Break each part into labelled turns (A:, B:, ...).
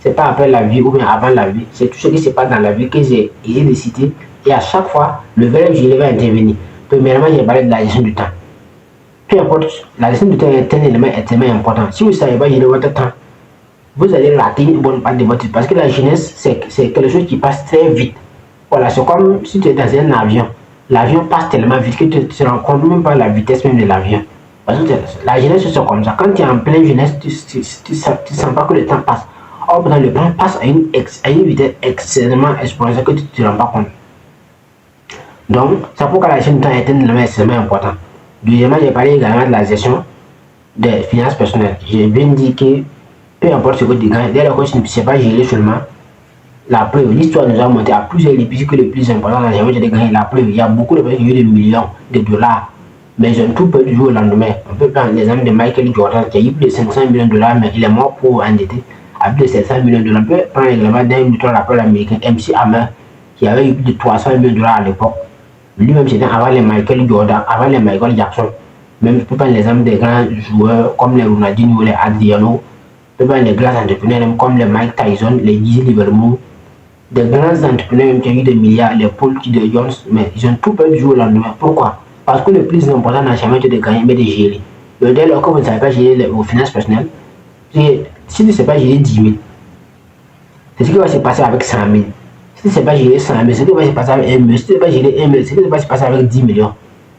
A: c'est pas après la vie ou bien avant la vie, c'est tout ce qui se passe dans la vie que j'ai essayé de citer. Et à chaque fois, le verbe gérer va intervenir. Premièrement, j'ai parlé de la gestion du temps. Peu importe, la gestion du temps est un élément extrêmement important. Si vous ne savez pas gérer votre temps, vous allez rater une bonne part de votre vie. Parce que la jeunesse, c'est quelque chose qui passe très vite. Voilà, c'est comme si tu es dans un avion. L'avion passe tellement vite que tu ne te rends compte même pas la vitesse même de l'avion. Parce que la jeunesse, c'est comme ça. Quand tu es en pleine jeunesse, tu ne sens pas que le temps passe. Or, dans le temps passe à une vitesse extrêmement exponentielle que tu ne te rends pas compte. Donc, c'est pourquoi la gestion du temps est un élément extrêmement important. Deuxièmement, j'ai parlé également de la gestion des finances personnelles. J'ai bien dit que peu importe ce que tu gagnes, dès lors que tu ne sais pas gérer seulement, la preuve, l'histoire nous a montré à plusieurs épices que le plus important dans la de gagner. La preuve, il y a beaucoup de personnes qui ont des millions de dollars, mais ils ont tout perdu du jour au lendemain. On peut prendre l'exemple de Michael Jordan qui a eu plus de 500 millions de dollars, mais il est mort pour endetté à plus de 700 millions de dollars. On peut prendre l'exemple d'un lutteur rappeur américain, MC Hammer, qui avait eu plus de 300 millions de dollars à l'époque. Lui-même, c'était avant les Michael Jordan, avant les Michael Jackson. Même, je peux prendre l'exemple des grands joueurs comme les Ronaldinho, les Adriano, je peux prendre les grands entrepreneurs comme les Mike Tyson, les Dizzy Livermore, des grands entrepreneurs qui ont eu des milliards, les Paul Tudor Jones, mais ils ont tout perdu du jour au lendemain. Pourquoi? Parce que le plus important n'a jamais été de gagner, mais de gérer. Dès lors que vous ne savez pas gérer vos finances personnelles, si tu ne sais pas gérer 10 000, c'est ce qui va se passer avec 100 000. Si tu ne sais pas gérer 100 000, c'est ce qui va se passer avec 1 million. Si tu ne sais pas gérer 1 million, c'est ce qui va se passer avec 10 millions.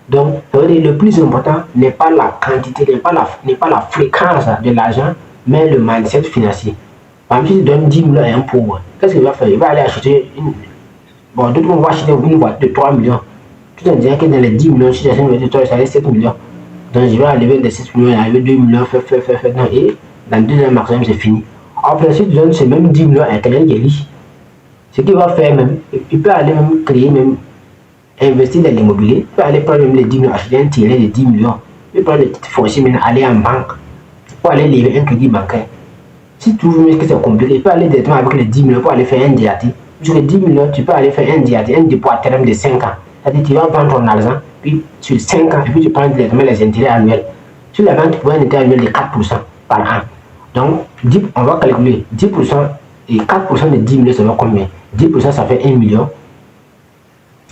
A: Donc, le plus important n'est pas la quantité, n'est pas la fréquence de l'argent, mais le mindset financier. Par exemple, si tu donnes 10 millions à un pauvre, qu'est-ce qu'il va faire? Il va aller acheter une... Bon, d'autres vont acheter une voiture de 3 millions. Tu te dirais que dans les 10 millions, si j'ai une voiture de 3, ça va 7 millions. Donc, je vais arriver des 7 millions, arriver 2 millions, et dans 2 ans maximum, c'est fini. Après, si tu donnes ces mêmes 10 millions à quelqu'un qui est riche, ce qu'il va faire même, il peut aller même créer, même investir dans l'immobilier, il peut aller prendre même les 10 millions, acheter un terrain de 10 millions, il peut prendre des petites fonciers, maintenant aller en banque, pour aller lever un crédit bancaire. Si tu trouves que c'est compliqué, tu peux aller directement avec les 10 millions pour aller faire un DAT. Sur les 10 millions, tu peux aller faire un DAT, un dépôt à terme de 5 ans. C'est-à-dire tu vas vendre ton argent, puis sur 5 ans, et puis tu prends directement les intérêts annuels. Sur la vente, tu prends un intérêt annuel de 4% par an. Donc, on va calculer 10% et 4% de 10 millions, ça fait combien? 10% ça fait 1 million.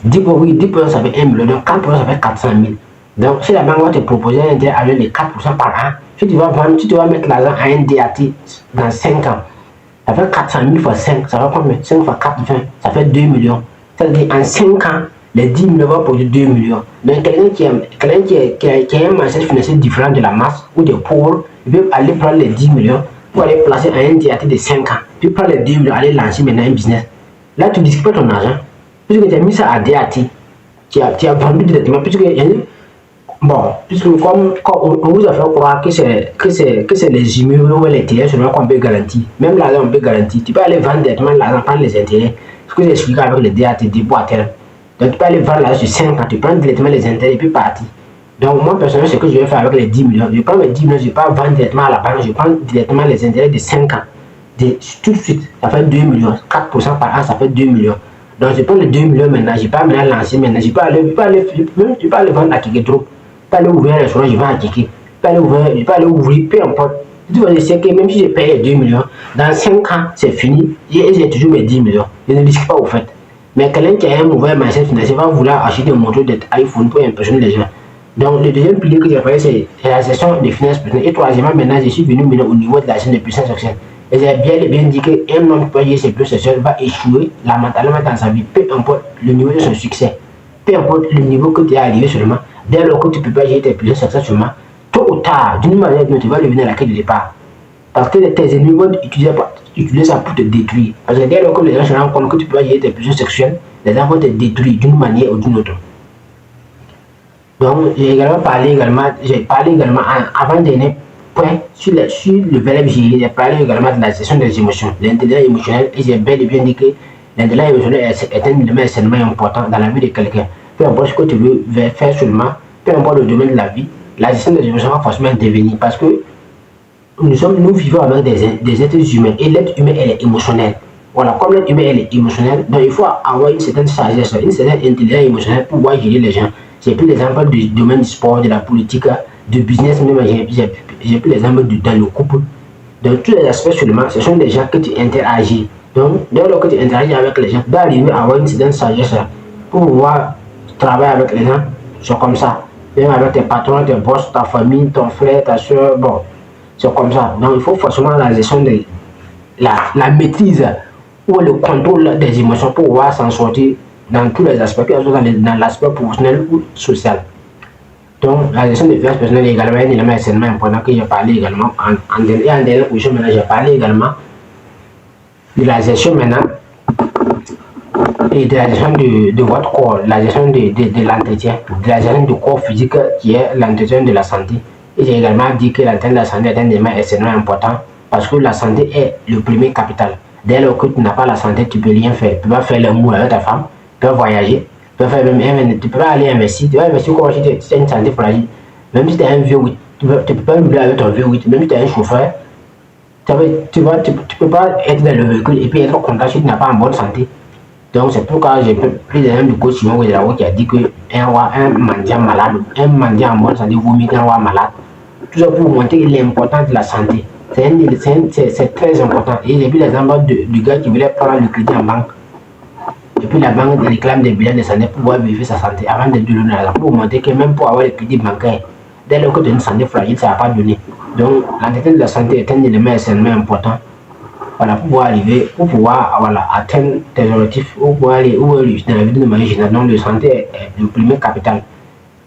A: 10% ça fait 1 million, donc 4% ça fait 400 000. Donc, si la banque va te proposer un intérêt annuel de 4% par an, si tu vas vendre, si tu vas mettre l'argent à un DAT dans 5 ans, ça fait 400 000 fois 5, ça fait combien? 5 fois 4, 20, ça fait 2 millions. C'est-à-dire en 5 ans, les 10 millions vont produire 2 millions. Donc quelqu'un qui a un mindset financier différent de la masse ou des pauvres, il peut aller prendre les 10 millions pour aller placer à un DAT de 5 ans, puis prendre les 2 millions, aller lancer maintenant un business. Là, tu ne discutes pas ton argent, puisque tu as mis ça à DAT, tu as vendu directement, puisque bon, puisque comme on vous a fait croire que c'est les immeubles ou les terrains seulement qu'on peut garantir. Même l'argent on peut garantir. Tu peux aller vendre directement l'argent, prendre les intérêts. Ce que j'ai expliqué avec le DAT, dépôt à terme. Donc tu peux aller vendre l'argent sur 5 ans, tu prends directement les intérêts et puis partir. Donc moi personnellement, ce que je vais faire avec les 10 millions, je prends mes 10 millions, je ne vais pas vendre directement à la banque, je prends directement les intérêts de 5 ans. Tout de suite, ça fait 2 millions. 4% par an, ça fait 2 millions. Donc je prends les 2 millions maintenant, je ne vais pas maintenant lancer maintenant, je peux aller vendre à quelqu'un trop. Je peux aller ouvrir un restaurant, je vais en ticket. Je peux aller ouvrir, peu importe. Tu vas dire que même si je paye les 2 millions, dans 5 ans, c'est fini. J'ai toujours mes 10 millions. Je ne risque pas au fait. Mais quelqu'un qui a un mauvais mindset financier va vouloir acheter des motos d'iPhone pour impressionner les gens. Donc, le deuxième pilier que j'ai parlé, c'est la gestion des finances personnelles. Et troisièmement, maintenant, je suis venu au niveau de la gestion des puissances sexuelles. Et j'ai bien dit qu'un homme qui peut gérer ses puissances sexuelles va échouer lamentalement dans sa vie, peu importe le niveau de son succès. Peu importe le niveau que tu es arrivé seulement. Dès lors que tu ne peux pas gérer tes puissances sexuelles seulement, tôt ou tard, d'une manière ou d'une autre, tu vas revenir à la quête de départ. Parce que tes ennemis vont utiliser ça pour te détruire. Parce que dès lors que les gens se rendent compte que tu peux pas gérer tes puissances sexuelles, les gens vont te détruire d'une manière ou d'une autre. Donc, j'ai parlé également avant-dernier point sur le verbe gérer, j'ai parlé également de la gestion des émotions, l'intelligence émotionnelle, et j'ai bel et bien dit que l'intelligence émotionnelle est un élément extrêmement important dans la vie de quelqu'un. Peu importe ce que tu veux faire seulement, peu importe le domaine de la vie, la gestion des émotions va forcément intervenir parce que nous vivons avec des êtres humains et l'être humain elle est émotionnel. Voilà, comme l'être humain elle est émotionnel, donc il faut avoir une certaine sagesse, une certaine intelligence émotionnelle pour pouvoir gérer les gens. J'ai pris l'exemple du domaine du sport, de la politique, du business, même j'ai pris l'exemple dans le couple. Dans tous les aspects seulement, ce sont des gens que tu interagis. Donc, dès lors que tu interagis avec les gens, tu dois arriver à avoir une certaine sagesse pour pouvoir travailler avec les gens. C'est comme ça. Même avec tes patrons, tes boss, ta famille, ton frère, ta soeur, bon, c'est comme ça. Donc, il faut forcément la gestion de la maîtrise ou le contrôle des émotions pour pouvoir s'en sortir dans tous les aspects, que ce soit dans l'aspect professionnel ou social. Donc, la gestion des finances personnelles est également un élément extrêmement important que j'ai parlé également. En dernière position, maintenant, j'ai parlé également de la gestion maintenant et de la gestion de votre corps, la gestion de l'entretien, de la gestion du corps physique qui est l'entretien de la santé. Et j'ai également dit que l'entretien de la santé est un élément extrêmement important parce que la santé est le premier capital. Dès lors que tu n'as pas la santé, tu ne peux rien faire. Tu peux pas faire l'amour avec ta femme, tu peux voyager, tu peux faire même, tu peux pas aller investir. Tu vas investir comment si tu as une santé fragile. Même si tu es un vieux, oui, tu ne peux pas rouler avec ton vieux, oui, même si tu es un chauffeur, tu ne peux pas être dans le véhicule et puis être content si tu n'as pas en bonne santé. Donc c'est pourquoi j'ai pris l'exemple du coach Simon Ouedraogo qui a dit qu'un mendiant malade, un mendiant en bonne santé vaut mieux qu'un roi malade. Tout ça pour montrer l'importance de la santé. C'est très important. Et j'ai vu l'exemple du gars qui voulait prendre le crédit en banque. Et puis la banque réclame des bilans de santé pour pouvoir vérifier sa santé avant de donner l'argent. Pour montrer que même pour avoir le crédit bancaire, dès lors que tu as une santé fragile, ça ne va pas donner. Donc l'entretien de la santé est un élément extrêmement important. Voilà, pour pouvoir arriver, pour pouvoir voilà, atteindre tes objectifs, ou pouvoir aller où dans la vie de manière générale. Donc, la santé est le premier capital.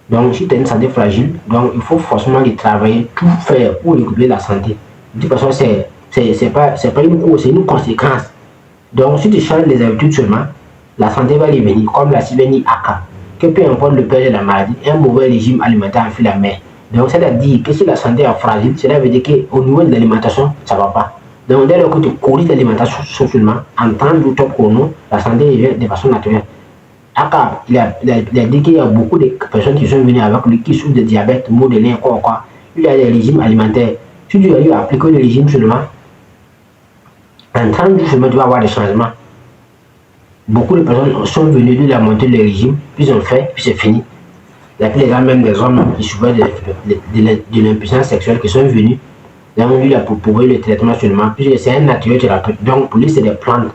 A: Donc, si tu as une santé fragile, donc il faut forcément y travailler, tout faire pour récupérer la santé. De toute façon, c'est pas une cause, c'est une conséquence. Donc, si tu changes les habitudes seulement, la santé va y venir, comme la Sylvénie Aka. Que peu importe le père de la maladie, un mauvais régime alimentaire fait la mer. Donc, c'est-à-dire que si la santé est fragile, cela veut dire qu'au niveau de l'alimentation, ça ne va pas. Donc, dès lors que tu corriges l'alimentation socialement, en temps de top chrono, la santé vient de façon naturelle. Aka, il a dit qu'il y a beaucoup de personnes qui sont venues avec lui, qui souffrent de diabète, maux de lait, quoi. Il y a des régimes alimentaires. Si tu as appliqué le régime seulement, en 30 jours seulement, tu vas avoir des changements. Beaucoup de personnes sont venues de la montée du régime, puis ils ont fait, puis c'est fini. Il y a plus même des hommes qui souffrent de l'impuissance sexuelle qui sont venus. Donc, lui, il a proposé le traitement seulement, puisque c'est un naturel thérapeute. Donc, pour lui, c'est des plantes.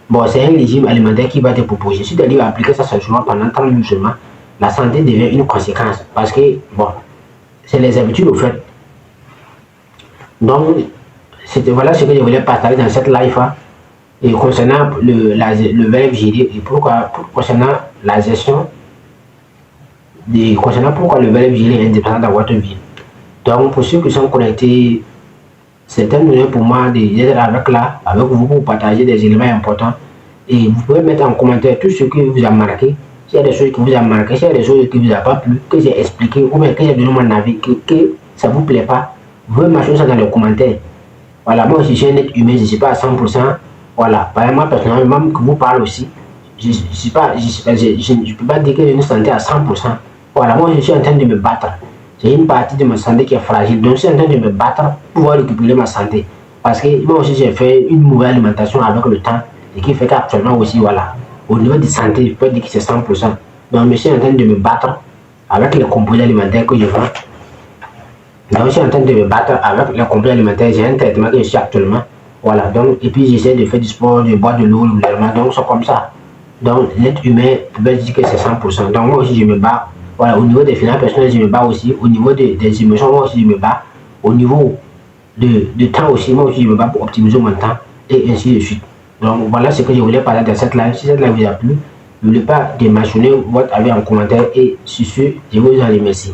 A: Bon, c'est un régime alimentaire qui va te proposer. Si tu arrives à appliquer ça seulement pendant 30 jours seulement, la santé devient une conséquence. Parce que, bon, c'est les habitudes au fait. Donc, voilà ce que je voulais partager dans cette live. Et concernant le verbe gérer, et concernant la gestion, concernant pourquoi le verbe gérer est indépendant dans votre vie. Donc, pour ceux qui sont connectés, c'est un moyen pour moi d'être avec vous pour partager des éléments importants. Et vous pouvez mettre en commentaire tout ce que vous avez marqué. S'il y a des choses qui vous ont marqué, s'il y a des choses qui vous ont pas plu, que j'ai expliqué, ou bien que j'ai donné mon avis, que ça ne vous plaît pas, vous pouvez marcher ça dans les commentaires. Voilà, moi aussi, je suis un être humain, je ne suis pas à 100%. Voilà, par exemple, moi personnellement, même que vous parlez aussi, je ne peux pas dire que j'ai une santé à 100%. Voilà, moi je suis en train de me battre. J'ai une partie de ma santé qui est fragile, donc je suis en train de me battre pour pouvoir récupérer ma santé. Parce que moi aussi j'ai fait une mauvaise alimentation avec le temps, et qui fait qu'actuellement aussi, voilà, au niveau de santé, je peux dire que c'est 100%. Donc je suis en train de me battre avec les composés alimentaires que je vends. Donc je suis en train de me battre avec les composés alimentaires, j'ai un traitement que je suis actuellement. Voilà, donc, et puis j'essaie de faire du sport, de boire de l'eau régulièrement, donc c'est comme ça. Donc l'être humain peut dire que c'est 100%. Donc moi aussi je me bats. Voilà, au niveau des finances personnelles, je me bats aussi. Au niveau des émotions, moi aussi je me bats. Au niveau de temps aussi, moi aussi je me bats pour optimiser mon temps et ainsi de suite. Donc voilà ce que je voulais parler dans cette live. Si cette live vous a plu, n'oubliez pas de mentionner votre avis en commentaire et sur ce, je vous en remercie.